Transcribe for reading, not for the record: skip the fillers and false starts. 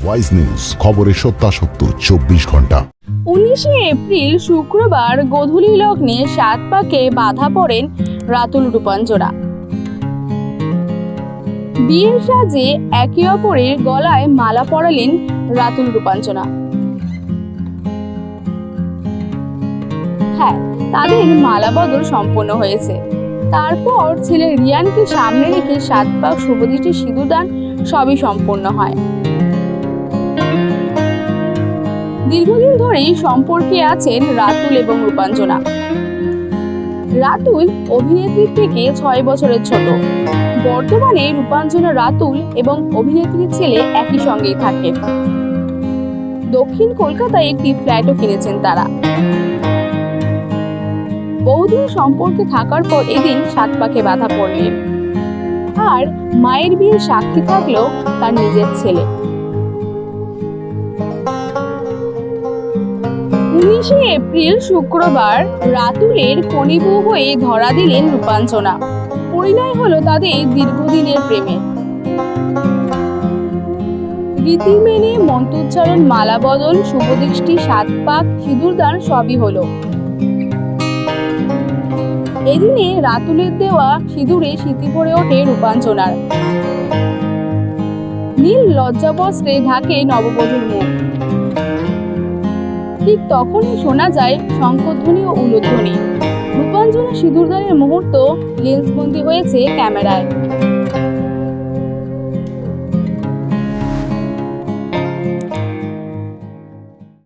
Wise news, খবরের সত্যাসত্য 24 ঘন্টা। 19শে এপ্রিল শুক্রবার গোধূলি লগ্নে সাত পাকে বাধা পড়েন রাতুল রূপাঞ্জনা। বিয়ের সাজে একে অপরের গলায় মালা পরালেন রাতুল রূপাঞ্জনা। হ্যাঁ, তাদের মালা বদল সম্পন্ন হয়েছে। তারপর ছেলে রিয়ানকে সামনে রেখে সাত পাক শুভদৃষ্টি সিঁদুরদান সবই সম্পন্ন হয়। দীর্ঘদিন ধরেই সম্পর্কে আছেন রাতুল এবং রূপাঞ্জনা। রাতুল অভিনেত্রীর থেকে 6 বছরের ছোট। বর্তমানে রূপাঞ্জনা, রাতুল এবং অভিনেত্রীর ছেলে একই সঙ্গেই থাকেন। দক্ষিণ কলকাতায় একটি ফ্ল্যাটও কিনেছেন তারা। বহুদিন সম্পর্কে থাকার পর এদিন সাত পাকে বাধা পড়লেন। আর মায়ের বিয়ের সাক্ষী থাকলো তার নিজের ছেলে। 19শে এপ্রিল শুক্রবার রাতুলের কনিবউ হয়ে ধরা দিলেন রূপাঞ্জনা। পরিণয় হলো তাদের দীর্ঘদিনের প্রেমে। রীতি মেনে মন্ত্রোচ্চারণ, মালা বদল, শুভদৃষ্টি, সাত পাক, সিঁদুরদান সবই হলো। এদিনে রাতুলের দেওয়া সিঁদুরে স্মৃতি ভরে ওঠে রূপাঞ্জনার। নীল লজ্জাবস্ত্রে ঢাকে নববধূর মুখ। ঠিক তখনই শোনা যায় শঙ্খধ্বনি ও উলুধ্বনি। রূপাঞ্জনা সিঁদুরদানের মুহূর্ত লেন্সবন্দি হয়েছে ক্যামেরায়।